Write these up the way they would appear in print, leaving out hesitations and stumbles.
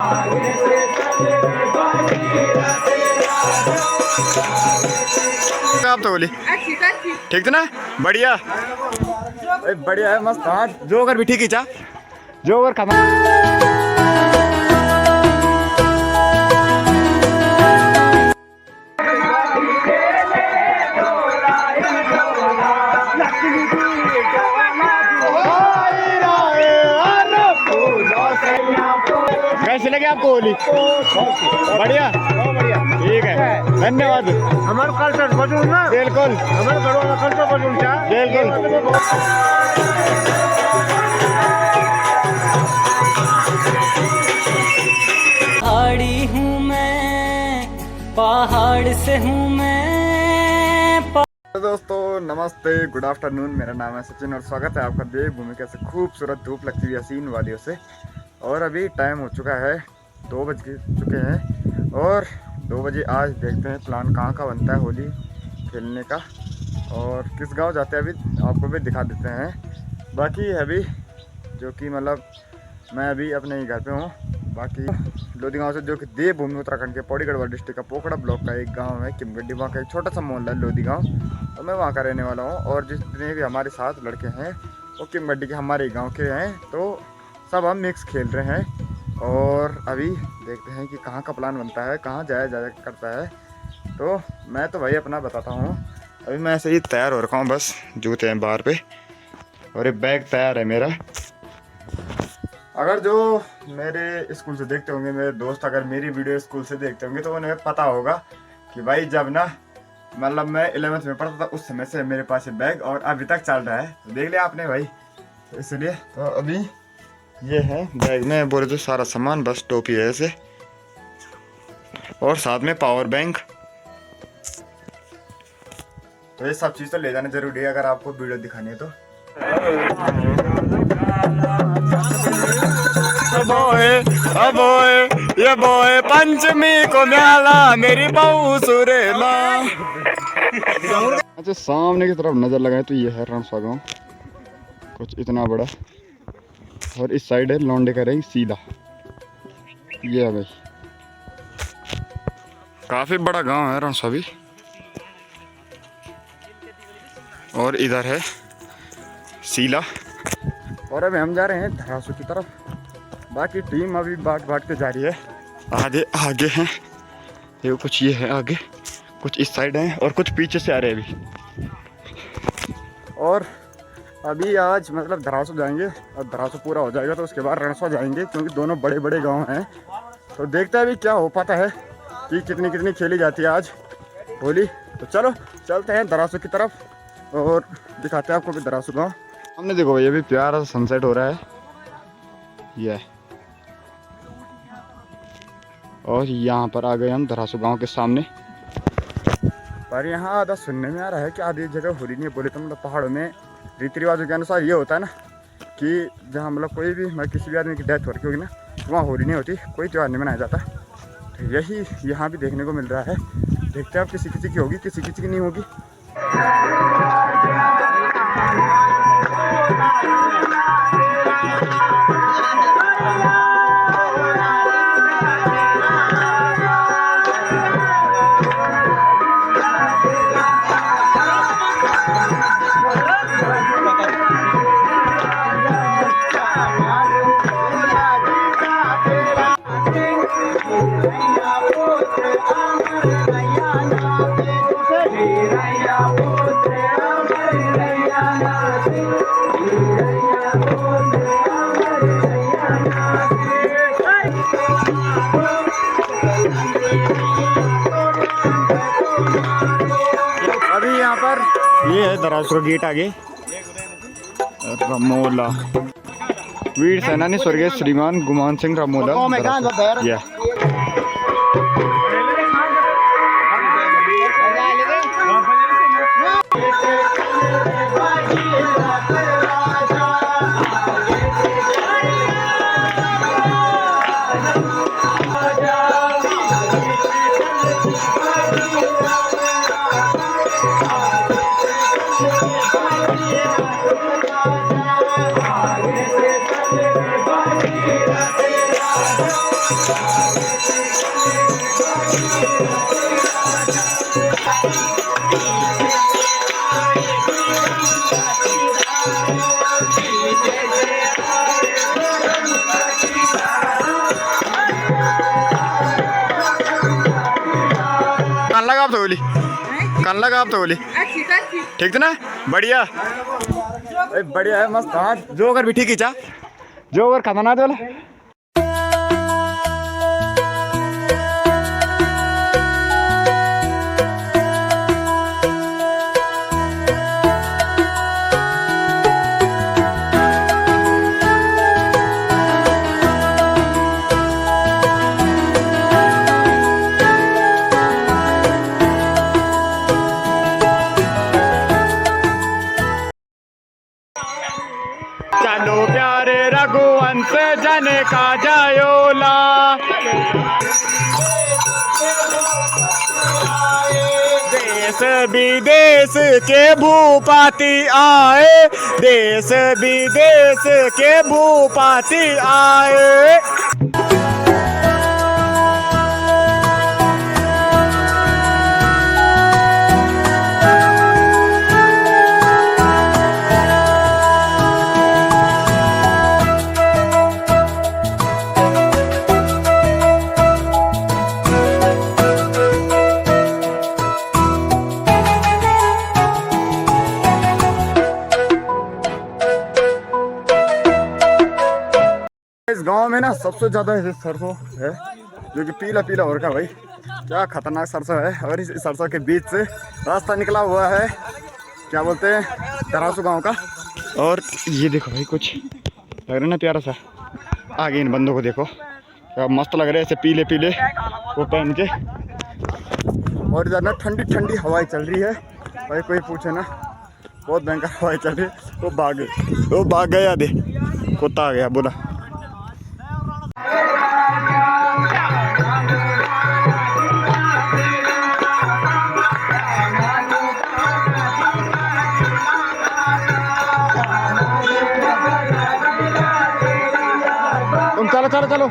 आप तो बोली ठीक था ना। बढ़िया बढ़िया है मस्त। हाँ जोकर भी ठीक ही चा जोकर खा कैसे लगे आपको होली? बढ़िया बढ़िया ठीक है धन्यवाद। हमारे कल्चर बजून ना बिल्कुल हमारे घरों का कल्चर बजून क्या बिल्कुल। पहाड़ी हूँ मैं पहाड़ से हूँ मैं। दोस्तों नमस्ते गुड आफ्टरनून। मेरा नाम है सचिन और स्वागत है आपका देवभूमि के से खूबसूरत धूप लगती हुई हसीन वादियों से। और अभी टाइम हो चुका है 2 बज चुके हैं और 2 बजे आज देखते हैं प्लान कहाँ का बनता है होली खेलने का और किस गांव जाते हैं अभी आपको भी दिखा देते हैं। बाकी अभी जो कि मतलब मैं अभी अपने ही घर पे हूँ। बाकी लोधी गांव से जो कि देवभूमि उत्तराखंड के पौड़ी गढ़वाल डिस्ट्रिक्ट का पोखड़ा ब्लॉक का एक गांव है किमगड्डी। वहाँ का एक छोटा सा मोहल्ला है लोधी गांव और मैं वहाँ का रहने वाला हूँ। और जितने भी हमारे साथ लड़के हैं वो किमगड्डी के हमारे गाँव के हैं तो सब हम मिक्स खेल रहे हैं। और अभी देखते हैं कि कहाँ का प्लान बनता है कहाँ जाया करता है। तो मैं तो भाई अपना बताता हूँ अभी मैं ऐसे ही तैयार हो रखा हूँ बस जूते हैं बाहर पे और एक बैग तैयार है मेरा। अगर जो मेरे स्कूल से देखते होंगे मेरे दोस्त अगर मेरी वीडियो स्कूल से देखते होंगे तो उन्हें पता होगा कि भाई जब ना मतलब मैं 11th में पढ़ता था उस समय से मेरे पास ये बैग और अभी तक चल रहा है। तो देख लिया आपने भाई तो इसलिए तो अभी ये है बैग में बोले तो सारा सामान बस टोपी है ऐसे और साथ में पावर बैंक। तो ये सब चीज़ तो ले जाना जरूरी है अगर आपको वीडियो दिखानी है तो। ये बोए पंचमी को म्याला मेरी बहू सुरेला। अच्छा सामने की तरफ नजर लगाए तो ये है रणसा गाँव कुछ इतना बड़ा और इस साइड है लौंडे का रही सीधा। ये है भाई काफी बड़ा गांव है रणसा भी। और इधर है सीला और अभी हम जा रहे हैं धरासू की तरफ। बाकी टीम अभी बाट के जा रही है आगे आगे हैं ये कुछ ये है आगे कुछ इस साइड है और कुछ पीछे से आ रहे हैं अभी। और अभी आज मतलब धरासू जाएंगे और धरासू पूरा हो जाएगा तो उसके बाद रणसा जाएंगे क्योंकि दोनों बड़े बड़े गांव हैं। तो देखते हैं अभी क्या हो पाता है कि कितनी खेली जाती है आज होली। तो चलो चलते हैं धरासू की तरफ और दिखाते हैं आपको भी धरासू गाँव। हमने देखो ये भी प्यारा सनसेट हो रहा है ये और यहाँ पर आ गए हम धरासू गांव के सामने। पर यहाँ आधा सुनने में आ रहा है कि आधी जगह होली नहीं बोले तो मतलब पहाड़ों में रीति रिवाजों के अनुसार ये होता है ना कि जहाँ मतलब कोई भी मतलब किसी भी आदमी की डेथ हो रही होगी ना तो वहाँ होली नहीं होती कोई त्यौहार नहीं मनाया जाता। तो यही यहाँ भी देखने को मिल रहा है। देखते हैं अब किसी की होगी किसी की नहीं होगी। अभी यहाँ पर ये है धरासू गेट आगे रामोला वीर सेनानी स्वर्गीय श्रीमान गुमान सिंह रामोला। कान लगा आप तो बोली कान लगा आप तो बोली ठीक थे ना बढ़िया बढ़िया है मस्त हाँ जो अगर भी ठीक ही चा जो अगर खाता ना तो चलो प्यारे रघुवंश जन का जयोला देश विदेश के भूपाति आए देश विदेश के भूपाति आए इस गांव में ना सबसे ज्यादा सरसों है जो कि पीला पीला हो रखा भाई क्या खतरनाक सरसों है और इस सरसों के बीच से रास्ता निकला हुआ है क्या बोलते हैं दरासू गांव का और ये देखो भाई कुछ लग रहा है ना प्यारा सा आगे इन बंदों को देखो क्या मस्त लग रहा है ऐसे पीले पीले वो पहन के और इधर ना ठंडी ठंडी हवाएं चल रही है भाई कोई पूछे ना बहुत भयंकर हवाएं चल रही है वो भाग गया दे कुत्ता आ गया बोला तुम चलो चलो चलो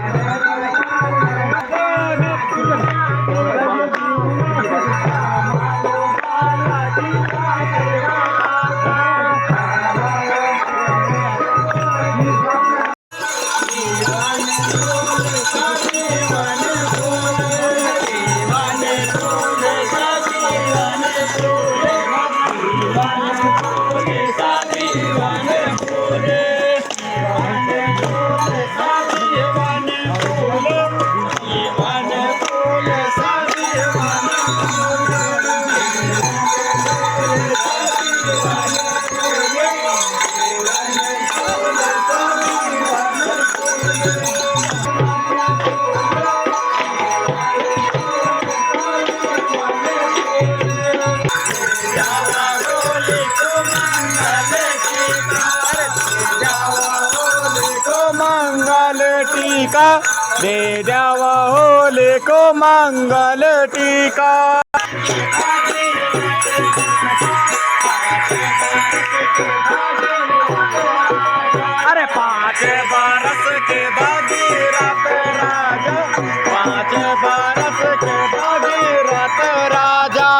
टीका दे जावा होले को मंगल टीका अरे 5 बरस के भगीरथ राजा 5 बरस के भगीरथ राजा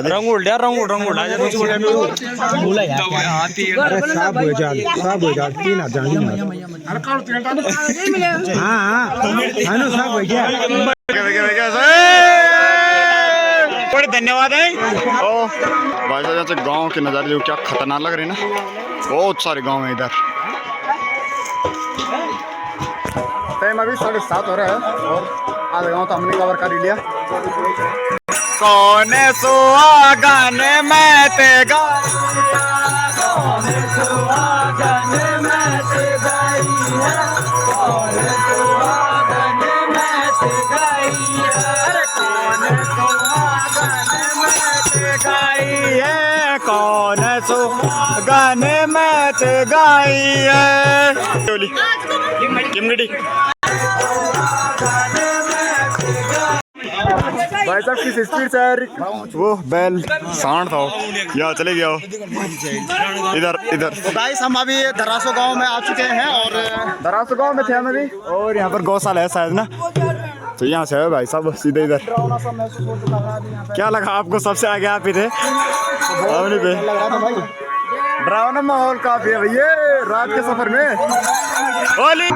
रंगूल यार रंगूल आज कुछ बोला यार अरे साहब हो जा 3000 अरे काल तेल हां हानो साहब हो गया बड़े धन्यवाद है ओ भाई साहब गांव के नज़ारे जो क्या खतरनाक लग रहे हैं ना बहुत सारे गांव हैं इधर टाइम अभी 7:30 हो रहा है और आधा गांव तो हमने कवर कर ही लिया कौन सुहागन में ते कौन सुहागन में ते गाई है कौन सुहागन में ते गाई है कौन सुहागन में ते गाई है कौन सुहागन में ते गाई है किमगड़ी भाई साहब किस स्पीड से वो बैल सांड था या चले गया इधर इधर। गाइस हम अभी दरासो गांव में आ चुके हैं और दरासो गांव में थे हम अभी और यहाँ पर गौशाला है शायद ना, तो यहाँ से है भाई साहब सीधे इधर। क्या लगा आपको सबसे आगे आप ही थे? डरावना माहौल काफी है भैया रात के सफर में। ओली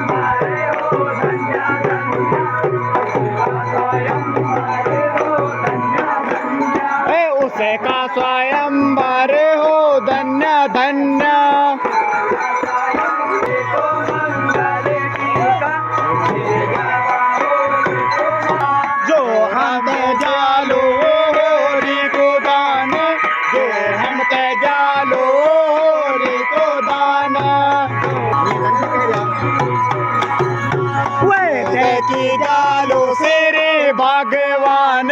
उसे का स्वयंवर हो धन्य धन्य, जो हमें जालो होरी को दान, जो हम ते जालो होरी को दान, वे ते की जालो से रे भगवान,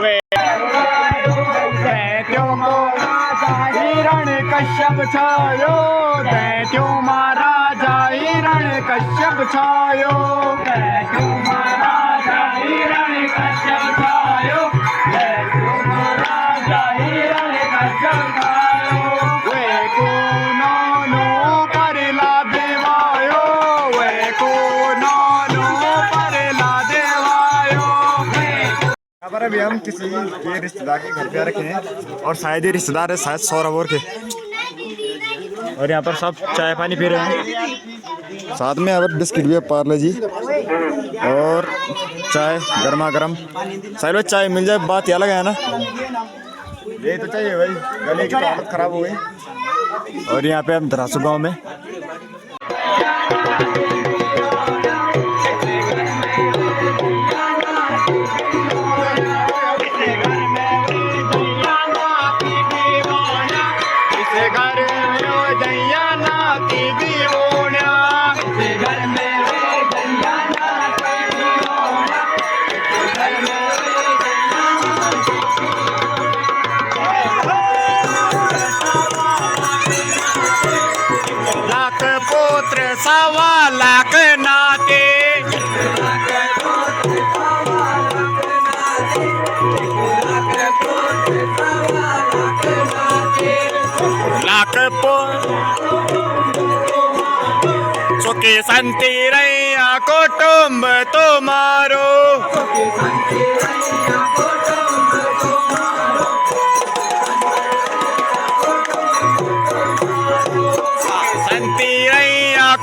वे दैत्यों को हिरण कश्यप छायो, दैत्यों महाराजा हिरण कश्यप छायो, दैत्यों महाराजा हिरण कश्यप छायो, दैत्यों महाराजा हिरण कश्यप छायो, वे को नानो परला देवायो, वे को नानो परला देवायो। यहाँ पर अभी हम किसी के रिश्तेदार के घर पे रखे हैं और शायद ये रिश्तेदार है शायद सौरभ और के, और यहाँ पर सब चाय पानी पी रहे हैं, साथ में यहाँ पर बिस्किट भी है पार्ले जी और चाय गर्मा गर्म। शायद भाई चाय मिल जाए बात ये अलग है ना, ये तो चाहिए भाई, गले की तो हालत खराब हो गई। और यहाँ पे हम दरासू गाँव में सवा लाख नाते, लाख पो सुखी संती रैया कुटुंब तुम्हारो,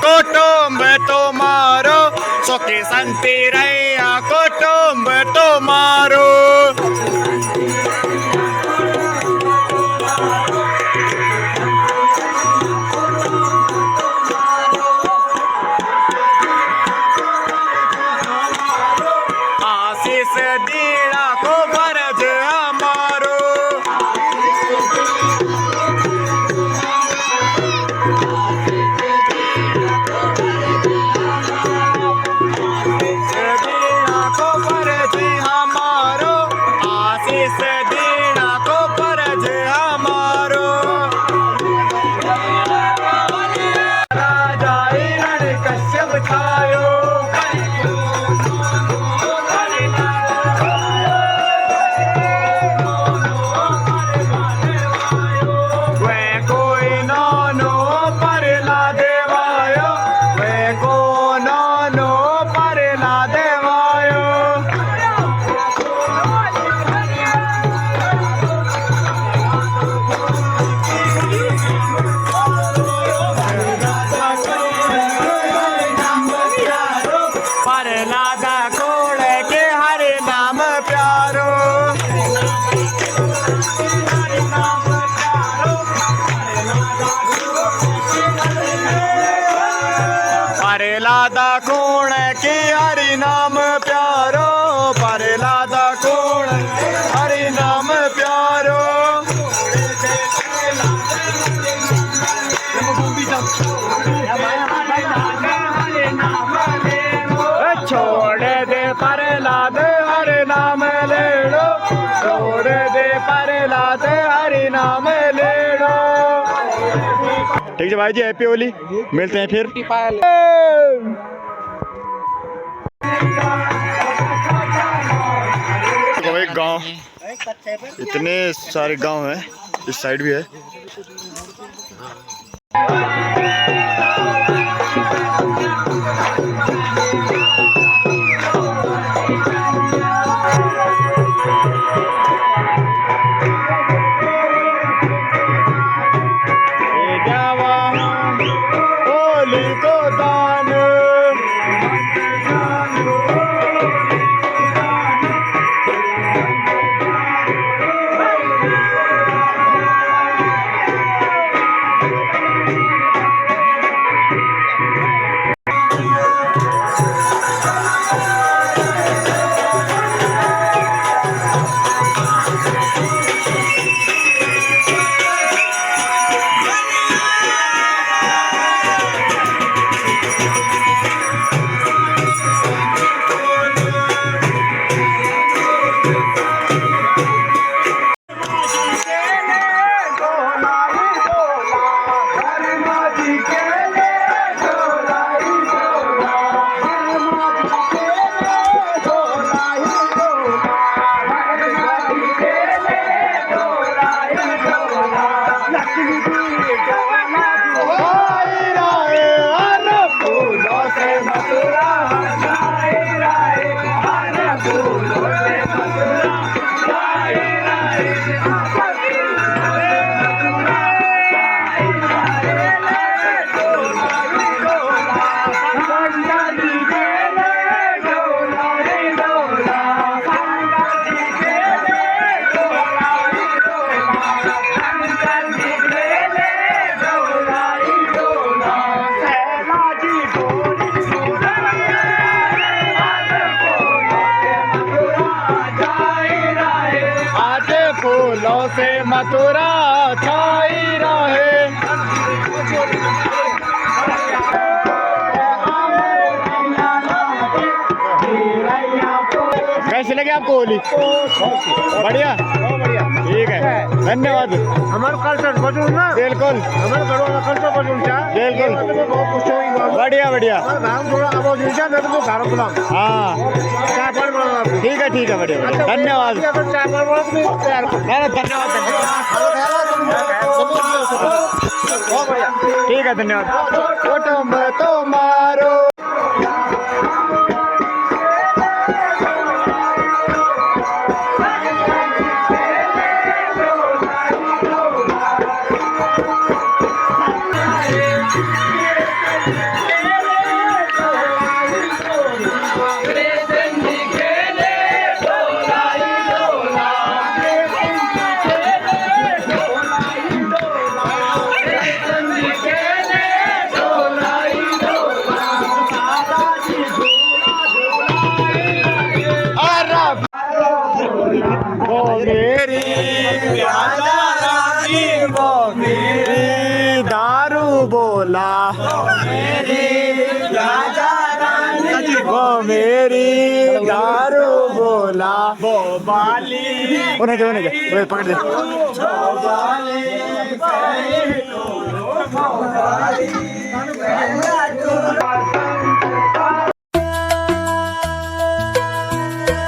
कुटुंब तुम्हारो, सुखी संती रैया कुटुंब तुम्हारो। आशीष दीड़ा को फर्ज हमारो, लादा कौन के हरि नाम प्यारो, पर लादा कौन हरि नाम प्यारो। छोड़ दे पर लाद हरि नाम ले लो, छोड़ दे पर लाद हरि नाम ले लो। ठीक है भाई जी, हैप्पी होली, मिलते हैं फिर। गांव, इतने सारे गांव हैं, इस साइड भी है। फूलों से मथुरा छाई रहे। कैसे लगे आपको होली? बढ़िया, ठीक है, धन्यवाद। हमारे कल्चर बजून ना, बिल्कुल हमारे घरों का कल्चर बजून क्या? बिल्कुल बहुत खुश हुई। बढ़िया बढ़िया। धाम थोड़ा आवाज नीचा दे तो घर बुला। हाँ चाय पानी बना आपको। ठीक है बढ़िया बढ़िया, धन्यवाद। चाय पानी बना तो तैयार कर। धन्यवाद। ठीक है, धन्यवाद। फोटो में तो मारो। मेरी दारू बोला, वो मेरी दारू बोला, वो बाली उन्हें पकड़ दे।